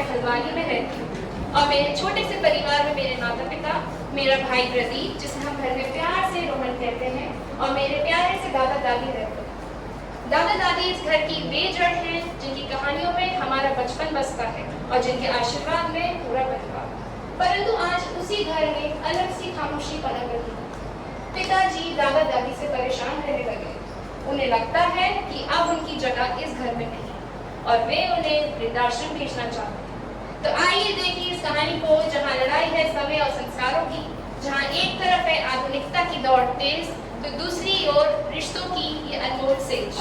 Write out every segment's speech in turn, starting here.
हल्द्वानी में रहती हूँ और मेरे छोटे से परिवार में मेरे माता पिता, मेरा भाई प्रदीप जिसे हम घर में प्यार से रोहन कहते हैं, और मेरे प्यारे से दादा दादी रहते हैं। दादा दादी इस घर की वे जड़ हैं जिनकी कहानियों में हमारा बचपन बसता है और जिनके आशीर्वाद में पूरा परिवार। परंतु आज उसी घर में अलग सी खामोशी पनप रही है। पिताजी दादा दादी से परेशान रहने लगे। उन्हें लगता है कि अब उनकी जगह इस घर में नहीं और वे उन्हें वृद्धाश्रम भेजना चाहते हैं। तो आइए देखिए इस कहानी को, जहाँ लड़ाई है समय और संस्कारों की, जहाँ एक तरफ है आधुनिकता की दौड़ तेज तो दूसरी ओर रिश्तों की ये अनमोल सेज।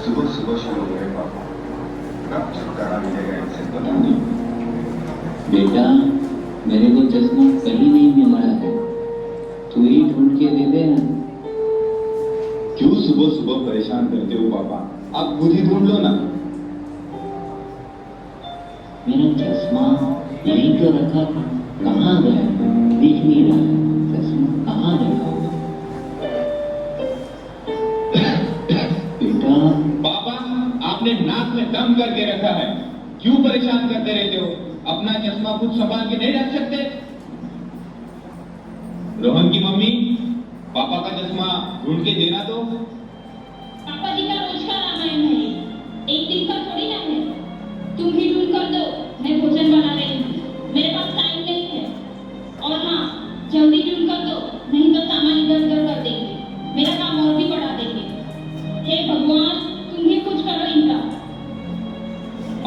सुबह सुबह शुरू हो गए पापा, कब छुटकारा मिलेगा इनसे पता नहीं। बेटा, मेरे को चश्मा कहीं नहीं मिल रहा है, तू ही ढूंढ के दे दे ना। क्यों सुबह सुबह परेशान करते हो पापा, आप खुद ही ढूंढ लो ना। मेरा चश्मा यहीं तो रखा था, कहाँ गया? दिख नहीं रहा है, चश्मा कहाँ रखा? बेटा, पापा, आपने नाक में दम करके रखा है, क्यों परेशान करते रहते हो? अपना चश्मा खुद संभाल के नहीं रख सकते? रोहन की मम्मी, पापा का चश्मा ढूंढ के देना दो। पापा जी का रोज का रामायण है, एक दिन का थोड़ी ना है। तुम ही ढूंढ कर दो, मैं भोजन बना रही हूँ, मेरे पास टाइम नहीं है। और हाँ, जल्दी ढूंढ कर दो, नहीं तो सामान इधर उधर कर देंगे, मेरा काम और भी बढ़ा देंगे। हे भगवान, तुम ही कुछ करो इनका।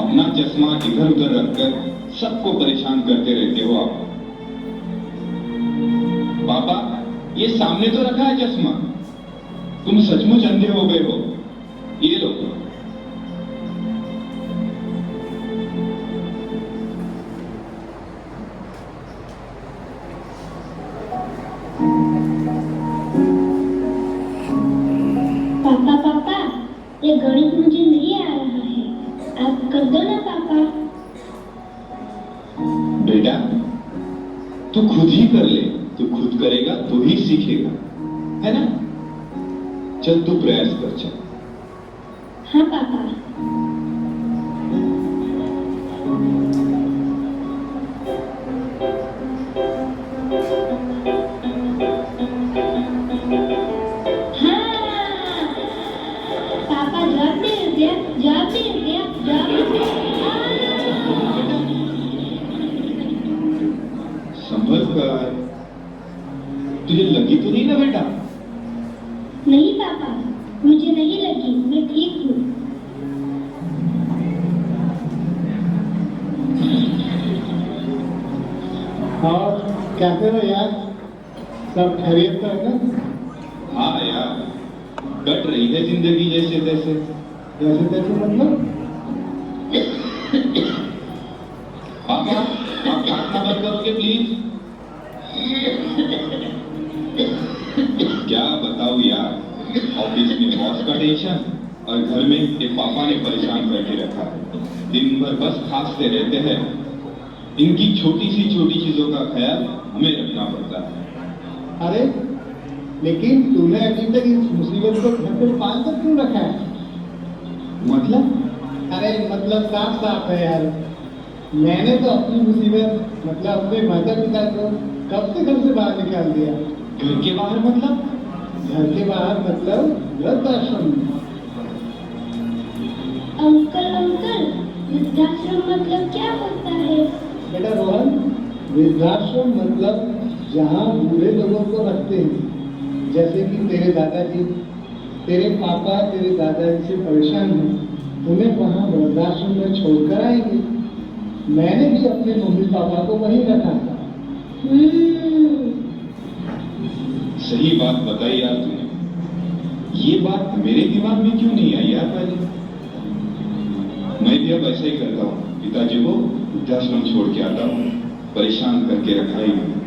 अपना चश्मा इधर उधर रखकर सबको परेशान करते रहते हो आप। पापा, ये सामने तो रखा है चश्मा, तुम सचमुच अंधे हो गए हो। ये लो। पापा पापा, ये गणित मुझे नहीं आ रहा है, आप कर दो ना पापा। बेटा, तू खुद ही कर ले, तू खुद करेगा तो ही सीखेगा, है ना? चल तू प्रयास कर, चल। हाँ पापा। संभल कर, तुझे लगी तो नहीं ना बेटा? नहीं पापा, मुझे नहीं लगी, मैं ठीक हूँ। और कैसे हो यार, सब खैरियत तो है ना? हाँ यार, कट रही है जिंदगी जैसे तैसे। जैसे तैसे मतलब? पापा, आप काटना बंद करोगे प्लीज? क्या बताऊं यार, ऑफिस में बॉस का टेंशन और घर में ये पापा ने परेशान करके रखा है। दिन भर बस खांसते रहते हैं। इनकी छोटी सी चीजों का ख्याल हमें रखना पड़ता है। अरे लेकिन तूने अभी तक इस मुसीबत को घर पे पाल कर क्यों रखा है? मतलब? अरे मतलब साफ साफ है यार, मैंने तो अपनी मुसीबत मतलब अपने माता पिता को कब से घर से बाहर निकाल दिया। घर के बाहर मतलब? घर के बाहर मतलब वृद्धाश्रम में। अंकल अंकल, वृद्धाश्रम मतलब क्या होता है? बेटा रोहन, वृद्धाश्रम मतलब जहाँ बूढ़े लोगों को रखते हैं, जैसे कि तेरे दादाजी, तेरे पापा तेरे दादाजी से परेशान हैं, उन्हें वहाँ वृद्धाश्रम में छोड़कर आएंगे। मैंने भी अपने मम्मी पापा को वहीं रखा था। सही बात बताई यार तूने। ये बात मेरे दिमाग में क्यों नहीं आई यार पहले? मैं भी अब ऐसा ही करता हूँ, पिताजी को वृद्धाश्रम छोड़ के आता हूँ, परेशान करके रखा ही नहीं।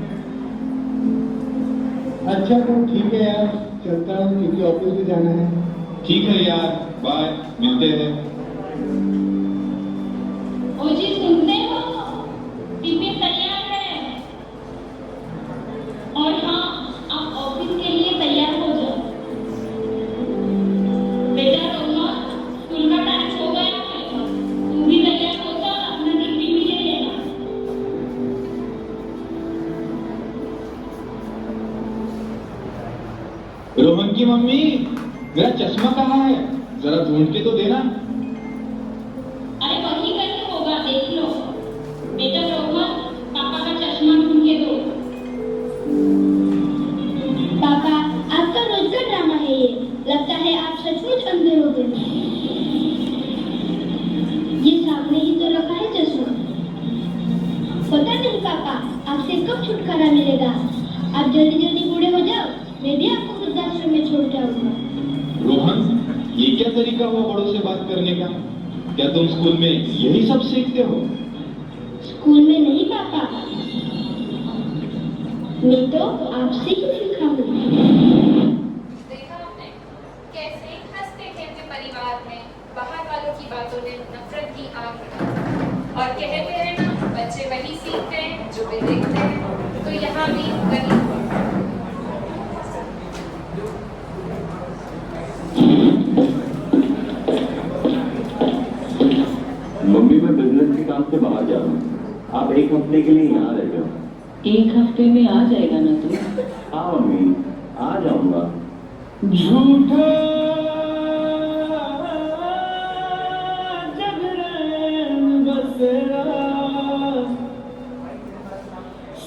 अच्छा तो ठीक है यार, चलता हूँ क्योंकि ऑफिस भी जाना है। ठीक है यार, बाय, मिलते हैं। रोहन की मम्मी, मेरा चश्मा कहाँ है? जरा ढूंढ के तो देना। अरे वही कैसे होगा, देख लो। बेटा रोहन, पापा का चश्मा ढूंढ के दो। पापा, आपका रोज का ड्रामा है ये। लगता है आप सचमुच अंधे हो गए। ये सामने ही तो रखा है चश्मा। पता नहीं पापा, आपसे कब छुटकारा मिलेगा। आप जल्दी जल्दी बूढ़े हो जाओ, मैं भी आपको वृद्धाश्रम में छोड़ जाऊंगा। रोहन, ये क्या तरीका हुआ बड़ों से बात करने का? क्या तुम स्कूल में यही सब सीखते हो? स्कूल में नहीं पापा, मैं तो आपसे ही सीखा हूँ। देखा आपने कैसे हंसते खेलते परिवार में बाहर वालों की बातों ने नफरत की आग लगा। और कहते हैं ना, बच्चे वही सीखते हैं जो वे देखते हैं। तो यहाँ भी वही हुआ। मम्मी, मैं बिजनेस के काम से बाहर जा रहा हूँ। आप एक हफ्ते के लिए यहाँ रह जाओ। एक हफ्ते में आ जाएगा ना तू? हाँ मम्मी, आ जाऊंगा। झूठा जगरैन बसेरा,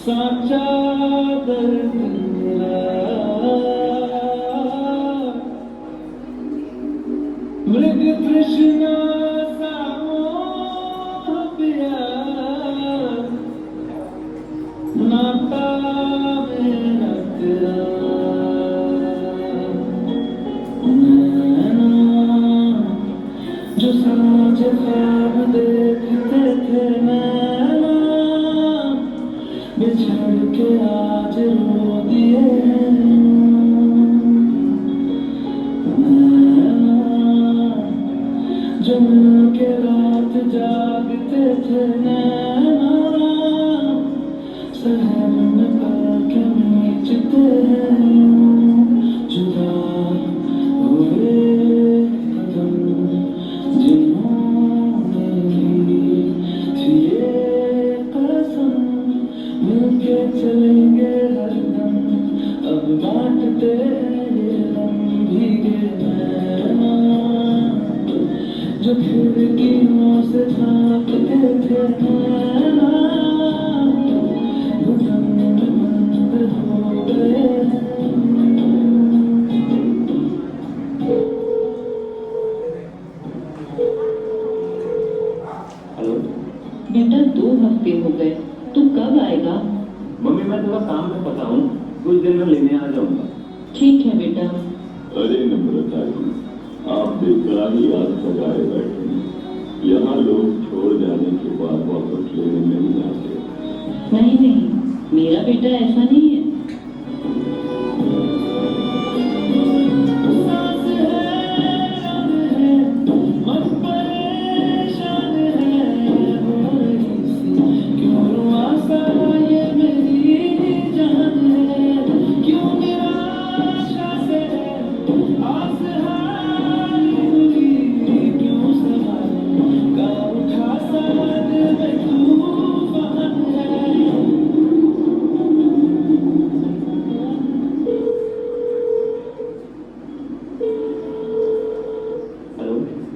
साचा दर्द मेरा। मृग तृष्णा नाता मेरा तेरा, नैना जो साँझ ख्वाब देखते थे, नैना बिछड़ के आज रो दिए। नैना जो मिल के रात जागते थे, नैना शहर में पाके नीचते हैं। जुदा हुए कदम जिन्होंने ली थी ये कसम, मिलके चलेंगे हरदम, अब बांटते ये गम। भीगे नैना जो खिड़कियों से झांकते थे, नैना हेलो बेटा, 2 हफ्ते हो गए, तू कब आएगा? मम्मी, मैं थोड़ा काम में फंसा हूँ, कुछ दिन में लेने आ जाऊंगा। ठीक है बेटा। अरे नम्रता जी, आप बेकरार ही आज सजाए बैठे हैं। यहाँ लोग छोड़ जाने के बाद वापस लेने नहीं आते। नहीं नहीं, मेरा बेटा ऐसा नहीं है।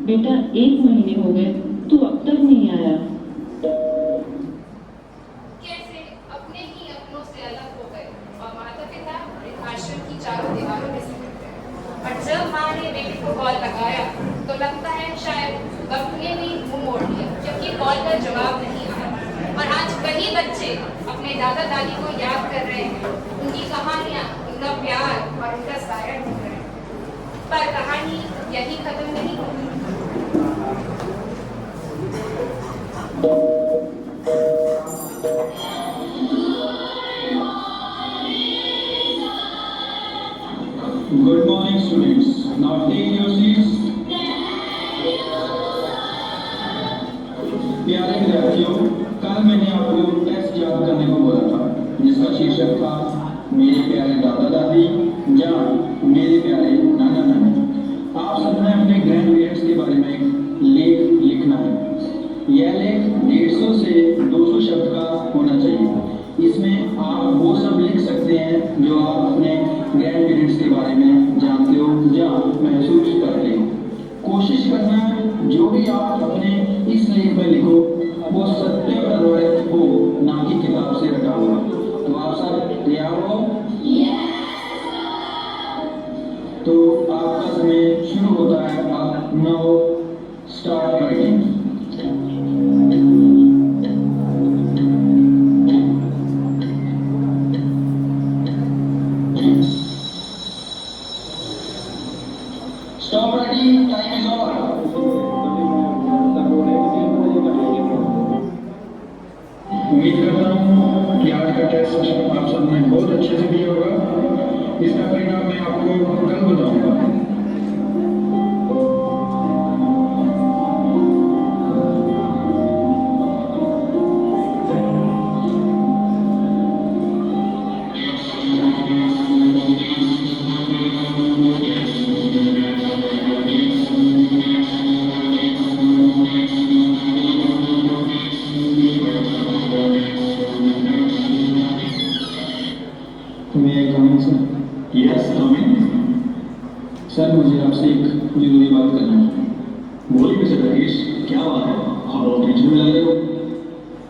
बेटा, 1 महीने हो गए, तू अब तक नहीं आया। कैसे अपने ही अपनों से अलग हो गए और माता पिता वृद्धाश्रम की चारों दीवारों में से करते हैं। और जब माँ ने बेटे को कॉल लगाया तो लगता है शायद वक्त ने भी मुंह मोड़ लिया, क्योंकि कॉल का जवाब नहीं आया। और आज कई बच्चे अपने दादा दादी को याद कर रहे हैं, उनकी कहानियाँ, उनका प्यार और उनका साया ढूंढ रहे हैं। पर कहानी यही खत्म नहीं होगी। Good morning, students. Now take your seats. प्यारे विद्यार्थियों, कल मैंने आपको टेक्स्ट याद करने को बोला था, जिसका शीर्षक था मेरे प्यारे दादा दादी या मेरे प्यारे नाना नानी। आप सबने अपने ग्रैंड पेरेंट्स के बारे में एक लेख लिखना है। यह लेख 150 से 200 शब्द का होना चाहिए। इसमें आप वो सब लिख सकते हैं जो आप अपने ग्रैंड पेरेंट्स के बारे में महसूस कर ले। कोशिश करना जो भी आप अपने इस लेख में लिखो वो सत्य पर आधारित हो, ना कि किताब से रटा हुआ। तो आप सब तैयार हो? तो आपका समय शुरू होता है अब। Now start writing. Stop writing, time is over. उम्मीद करता हूँ कि आज का टेस्ट आप सबने बहुत अच्छे से दिया होगा। इसका परिणाम मैं आपको कल बताऊंगा। Yes coming. सर मुझे आपसे एक जरूरी बात करना है। बोलिए मिस्टर राकेश, क्या बात है? आप बहुत टेंशन में लग रहे हो।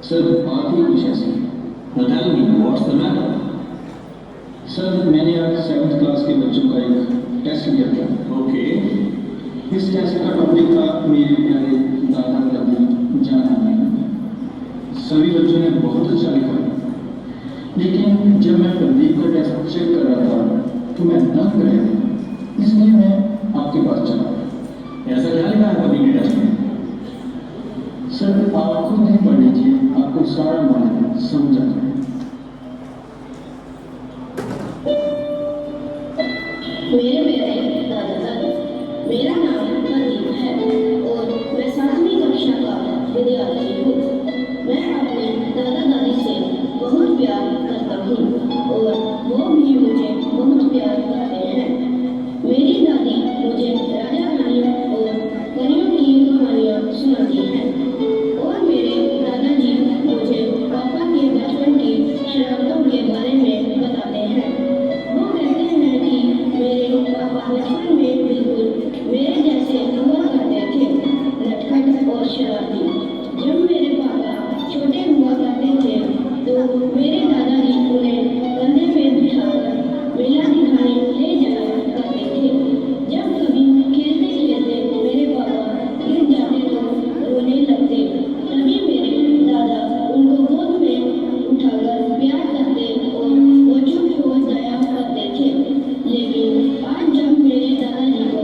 सर बात ही कुछ ऐसी। Tell me what's the matter? Sir मैंने आज 7th क्लास के बच्चों का एक टेस्ट लिया था। ओके। इस टेस्ट का टॉपिक था मेरे प्यारे दादा दादी जान आने। सभी बच्चों ने बहुत अच्छा लिखा, लेकिन जब मैं प्रदीप का टेस्ट चेक कर रहा था तो मैं दंग रह गया। इसलिए मैं आपके पास चला। ऐसा क्या लिखा है प्रदीप के टेस्ट में? सर आप खुद ही पढ़ लीजिए, आपको सारा मामला समझ आ जाएगा। मेरे प्यारे दादा दादी, मेरा नाम प्रदीप है और मैं 7वीं कक्षा का विद्यार्थी हूँ। मैं अपने दादा दादी से बहुत प्यार करता हूँ और वो भी मुझे बहुत प्यार करते हैं। मेरी दादी मुझे राजा रानियों और परियों की कहानियाँ सुनाती हैं और मेरे दादाजी मुझे पापा के बचपन की शरारतों के बारे में बताते हैं। वो कहते हैं कि मेरे पापा बचपन में बिल्कुल मेरे जैसे हुआ करते थे, नटखट और शरारती। जब मेरे पापा छोटे हुआ करते थे तो मेरे दादाजी उन्हें कंधे पे बिठाकर मेला दिखाने ले जाया करते थे। जब कभी खेलते खेलते मेरे पापा गिर जाते तो रोने लगते, तभी मेरे दादा उनको गोद में उठाकर प्यार करते और वो चुप हो जाया करते थे। लेकिन आज जब मेरे दादाजी को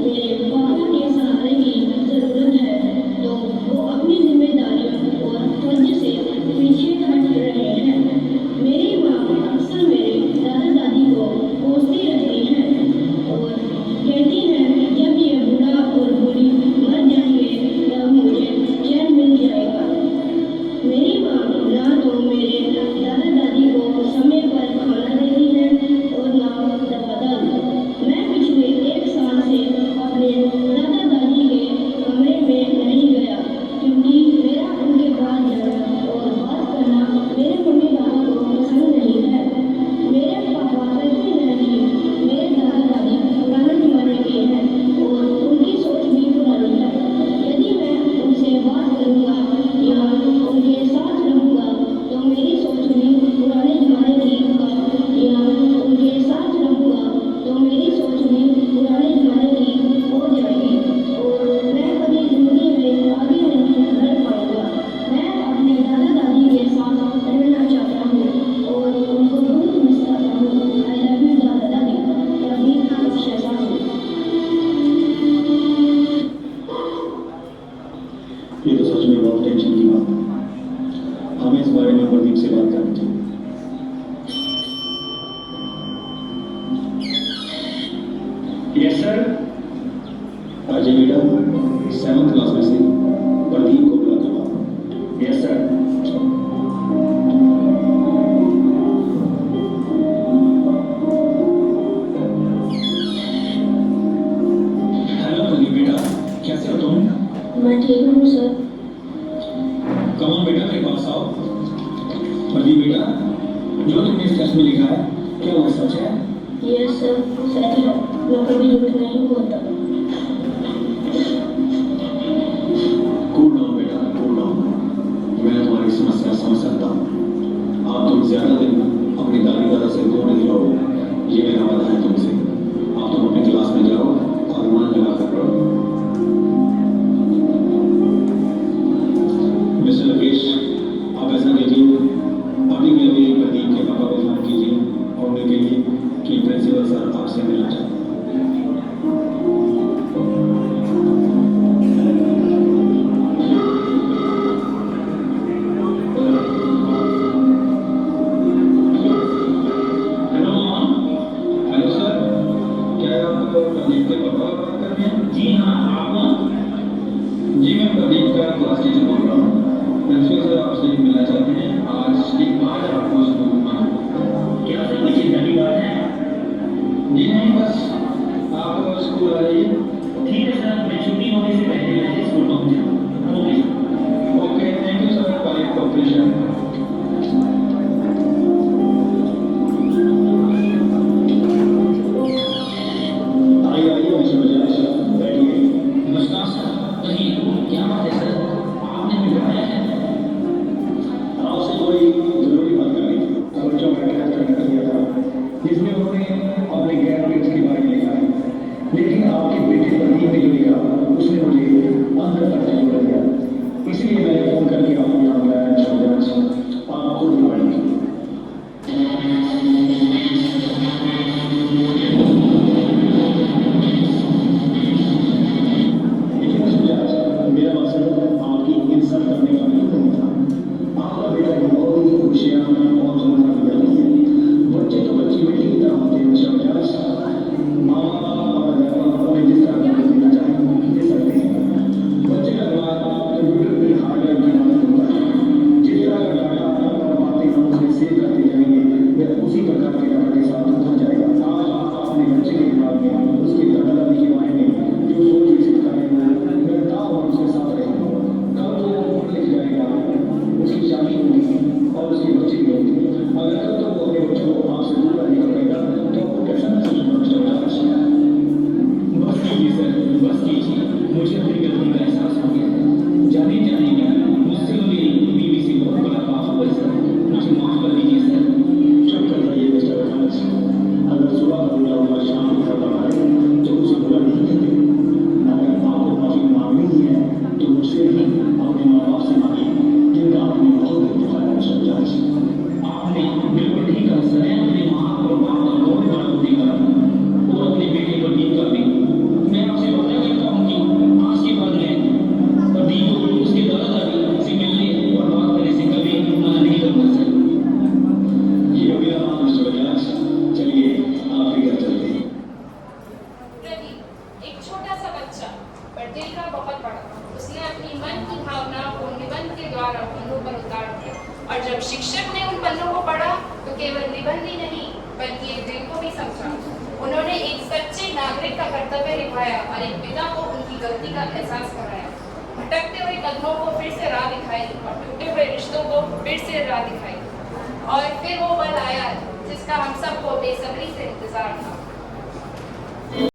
मेरे पापा के सहारे की जरूरत है तो वो अपनी जिम्मेदारियों और फर्ज से पीछे हट रहे हैं। मेरी माँ अक्सर मेरे दादा दादी को कोसती रहती हैं और कहती हैं कि जब ये बूढ़ा और बूढ़ी मर जाएंगे तब मुझे चैन मिल जाएगा। मेरी माँ ना तो मेरे दादा दादी को समय पर खाना देती है और ना दवा दारू। मैं पिछले 1 साल से अपने दादा दादी के कमरे में नहीं गया क्योंकि मेरा उनके पास जाना और बात करना मेरे मम्मी पापा को पसंद नहीं है। मेरे पापा कहते हैं कि मेरे दादा दादी पुराने जमाने के हैं और उनकी सोच भी पुरानी है। यदि मैं उनसे बात करूँगा या उनके साथ रहूँगा तो मेरी सोच भी पुराने जमाने की या उनके साथ रहूँगा तो मेरी सोच भी पुराने जमाने की हो जाएगी और मैं कभी जिंदगी में आगे नहीं बढ़ पाऊंगा। मैं अपने दादा दादी के साथ रहना चाहता हूँ और उनको बहुत मिस करता हूँ। आई लव यू दादा दादी। प्रदीप कक्षा 7। ये तो सच में बहुत टेंशन की बात है। हमें इस बारे में प्रदीप से बात करनी चाहिए। Yes sir. अजय बेटा 7th क्लास में से प्रदीप को बुला कर आओ। Yes sir. हेलो प्रदीप बेटा, कैसे हो तुम? मैं ठीक हूँ सर। कम ऑन बेटा, मेरे पास आओ। प्रदीप बेटा, जो तुमने इस टेस्ट में लिखा है क्या वो सच है? ये सर सच है, मैं कभी झूठ नहीं बोलता। कूल डाउन बेटा, कूल डाउन। मैं तुम्हारी समस्या समझ सकता हूँ। आप तुम ज्यादा दिन अपनी दादी दादा से दूर नहीं रहो, ये मेरा वादा है तुमसे। आप तुम अपनी क्लास में जाओ और मन लगाकर पढ़ो। मिस्टर लोकेश, आप ऐसा कीजिए, अभी के अभी प्रदीप के पापा को फोन कीजिए और उन्हें कहिए कि प्रिंसिपल सर आपसे मिलना चाहते हैं। हेलो सर, क्या आप प्रदीप के पापा बात कर रहे हैं? जी हाँ, आप कौन? जी मैं प्रदीप का क्लास टीचर बोल रहा हूँ। प्रिंसिपल सर आपसे मिलना चाहते हैं। आज आपको स्कूल में क्या सर कोई चिंता की बात है? जी नहीं, बस आप स्कूल आ जाइए। ठीक है सर, मैं छुट्टी होने से पहले मैं स्कूल पहुंच जाऊँ। Okay, thank you sir for your cooperation. आइए आइए मिस्टर बजाज, बैठिए। नमस्कार सर। कहिए क्या बात है सर, आपने हमें बुलाया है? आपसे कोई जरूरी बात करनी थी। बच्चों का टेस्ट कंडक्ट किया था जिसमें उन्होंने अपने गैर पेट्स के बारे में लिखा है, लेकिन आपके बेटे प्रदीप ने जो लिखा उसने मुझे अंदर तक जोड़ दिया। इसलिए मैंने फोन करके आपको यहाँ बुलाया मिस्टर बजाज, आप खुद ही पढ़िए। देखिए मिस्टर बजाज, मेरा मकसद आपकी इंसल्ट करने का बिल्कुल नहीं था। आपका बेटा बहुत ही होशियार और समझदार विद्यार्थी है। बच्चे तो बच्चे बेटी की तरह होते हैं मिस्टर बजाज। माँ बाप और अध्यापक उन्हें जिस तरह की देना चाहें दे सकते हैं। बच्चे का दिमाग कंप्यूटर की हार्डवेयर की मदद होता है। जिस तरह का डाटा और बातें हम उसमें सेव करते जाएंगे वह उसी प्रकार के डाटा के साथ उभर जाएगा। आप अपने बच्चे के दिमाग में उसके दादा दादी के बारे में जो सोच विकसित कर रहे हो वह ताव और उसके साथ रहेगा। कल तो वो पढ़ लिख जाएगा, उसकी शादी होगी और उसके बच्चे भी होंगे। अगर कल तो वो अपने बच्चों को आपसे दूर रहने का कहेगा तो आपको कैसा महसूस होगा मिस्टर बजाज? बस कीजिए सर, बस कीजिए। मुझे अपनी गलती का एहसास हो गया है। जाने जाने क्या मुझसे और मेरी बीवी से बहुत बड़ा पाप हुआ है सर, मुझे माफ कर दीजिए सर। चुप कर जाइए मिस्टर बजाज। अगर सुबह का बुरा हुआ शाम को खबर आए तो उसे बुरा नहीं कहते। अगर आपको माफी मांगनी ही है तो मुझसे नहीं अपने माँ बाप से मांगिए जिनका आपने बहुत दिल दिखाया मिस्टर बजाज। आपने बिल्कुल ठीक कहा सर, मैं अपने माँ और बाप का बहुत बड़ा गुनाह करा और अपने बेटे पर नींद कर दी। मैं आपसे वादा करता हूँ कि आज के बाद मैं प्रदीप को उसके दादा दादी से मिलने और बात करने से कभी मना नहीं करूँगा सर। ये हो गया मिस्टर बजाज, चलिए आप भी घर चलते हैं। प्रदीप एक छोटा सा बच्चा पर दिल का बहुत बड़ा। उसने अपनी मन की भावना को निबंध के द्वारा पन्नों पर उतार दिया और जब शिक्षक ने उन पन्नों को पढ़ा तो केवल निबंध ही नहीं बल्कि एक दिल को भी समझा। उन्होंने एक सच्चे नागरिक का कर्तव्य निभाया और एक पिता को उनकी गलती का एहसास कराया। भटकते हुए कदमों को फिर से राह दिखाई और टूटे हुए रिश्तों को फिर से राह दिखाई। और फिर वो पल आया जिसका हम सबको बेसब्री से इंतजार था।